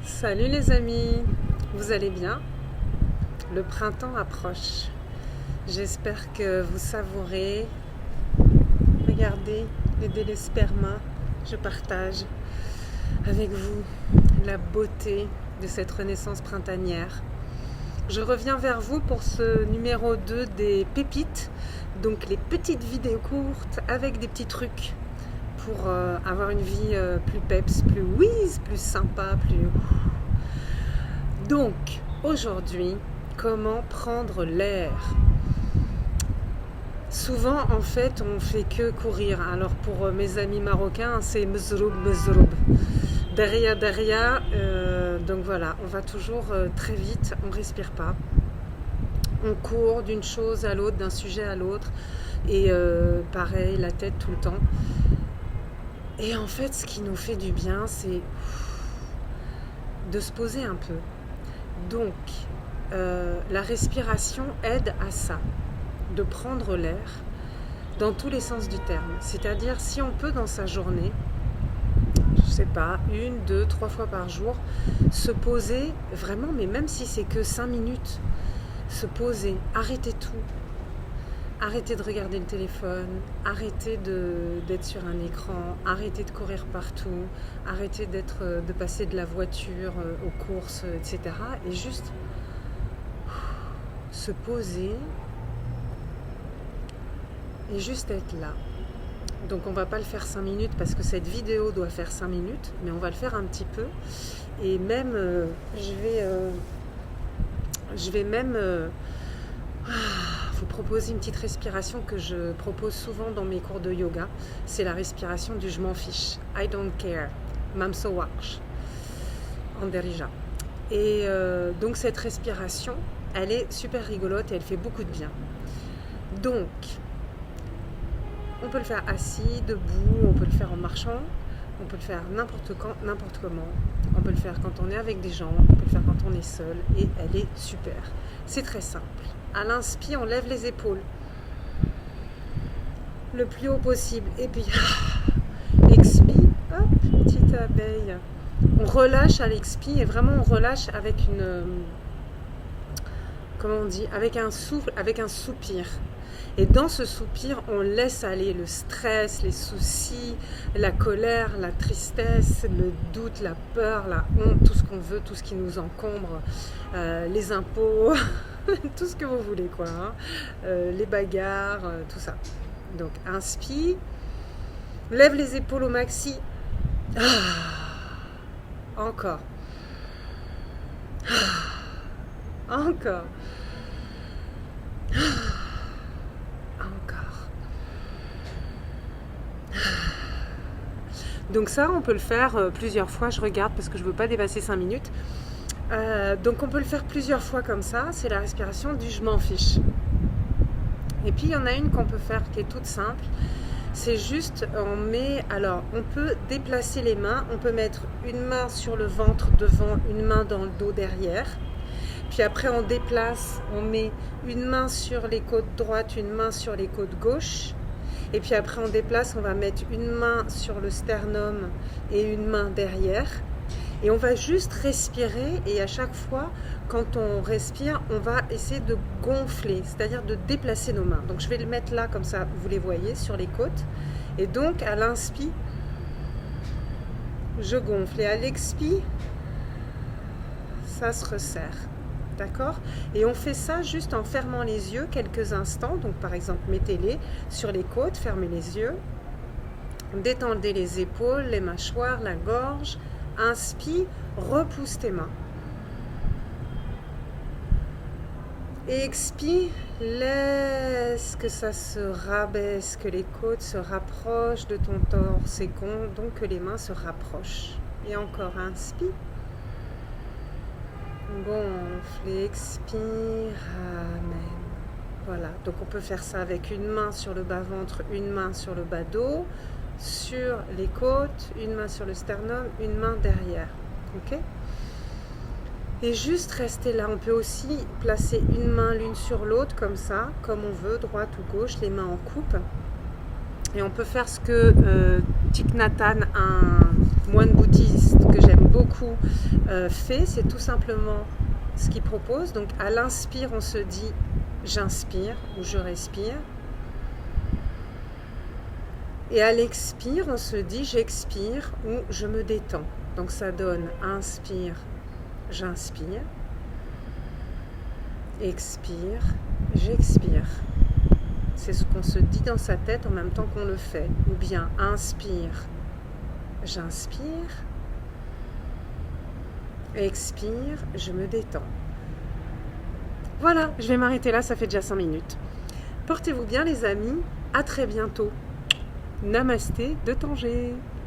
Salut les amis, vous allez bien? Le printemps approche. J'espère que vous savourez. Regardez les délespermas, je partage avec vous la beauté de cette renaissance printanière. Je reviens vers vous pour ce numéro 2 des pépites, donc les petites vidéos courtes avec des petits trucs pour avoir une vie plus peps, plus whiz, plus sympa, plus... Donc, aujourd'hui, comment prendre l'air? Souvent, en fait, on fait que courir. Alors, pour mes amis marocains, c'est mezroub, mezroub. Derrière, derrière. Donc voilà, on va toujours très vite, on respire pas. On court d'une chose à l'autre, d'un sujet à l'autre. Et pareil, la tête tout le temps. Et en fait, ce qui nous fait du bien, c'est de se poser un peu. Donc, la respiration aide à ça, de prendre l'air dans tous les sens du terme. C'est-à-dire, si on peut dans sa journée, je sais pas, 1, 2, 3 fois par jour, se poser vraiment, mais même si c'est que 5 minutes, se poser, arrêter tout. Arrêtez de regarder le téléphone, arrêtez d'être sur un écran, arrêtez de courir partout, arrêtez de passer de la voiture aux courses, etc. Et juste se poser et juste être là. Donc on va pas le faire 5 minutes parce que cette vidéo doit faire 5 minutes, mais on va le faire un petit peu. Et même, je vais même... vous proposer une petite respiration que je propose souvent dans mes cours de yoga. C'est la respiration du je m'en fiche. I don't care. Mam so watch. En derija. Et donc cette respiration, elle est super rigolote et elle fait beaucoup de bien. Donc, on peut le faire assis, debout, on peut le faire en marchant, on peut le faire n'importe quand, n'importe comment. On peut le faire quand on est avec des gens, on peut le faire quand on est seul et elle est super. C'est très simple. À l'inspire, on lève les épaules le plus haut possible. Et puis, expire, hop, petite abeille. On relâche à l'expire et vraiment on relâche avec une... comment on dit? Avec un souffle, avec un soupir. Et dans ce soupir, on laisse aller le stress, les soucis, la colère, la tristesse, le doute, la peur, la honte, tout ce qu'on veut, tout ce qui nous encombre, les impôts, tout ce que vous voulez, quoi. Hein. Les bagarres, tout ça. Donc, inspire, lève les épaules au maxi. Encore. Encore. Encore. Donc ça, on peut le faire plusieurs fois. Je regarde parce que je ne veux pas dépasser 5 minutes. Donc on peut le faire plusieurs fois comme ça. C'est la respiration du je m'en fiche. Et puis il y en a une qu'on peut faire qui est toute simple. C'est juste, on peut déplacer les mains. On peut mettre une main sur le ventre devant, une main dans le dos derrière. Puis après on déplace, on met une main sur les côtes droites, une main sur les côtes gauches. Et puis après on déplace, on va mettre une main sur le sternum et une main derrière. Et on va juste respirer et à chaque fois, quand on respire, on va essayer de gonfler, c'est-à-dire de déplacer nos mains. Donc je vais le mettre là, comme ça vous les voyez, sur les côtes. Et donc à l'inspire, je gonfle. Et à l'expire, ça se resserre. D'accord? Et on fait ça juste en fermant les yeux quelques instants. Donc par exemple, mettez-les sur les côtes, fermez les yeux. Détendez les épaules, les mâchoires, la gorge. Inspire, repousse tes mains. Et expire, laisse que ça se rabaisse, que les côtes se rapprochent de ton torse et donc que les mains se rapprochent. Et encore, inspire. Gonfle, expire, amen. Voilà, donc on peut faire ça avec une main sur le bas-ventre, une main sur le bas dos, sur les côtes, une main sur le sternum, une main derrière. Ok? Et juste rester là. On peut aussi placer une main l'une sur l'autre comme ça, comme on veut, droite ou gauche, les mains en coupe. Et on peut faire ce que Thich Nhat Hanh, un moine bouddhiste que j'aime beaucoup, fait, c'est tout simplement ce qu'il propose. Donc à l'inspire, on se dit j'inspire ou je respire. Et à l'expire, on se dit j'expire ou je me détends. Donc ça donne inspire, j'inspire. Expire, j'expire. C'est ce qu'on se dit dans sa tête en même temps qu'on le fait. Ou bien inspire, j'inspire. Expire, je me détends. Voilà, je vais m'arrêter là, ça fait déjà 5 minutes. Portez-vous bien les amis, à très bientôt. Namasté de Tanger.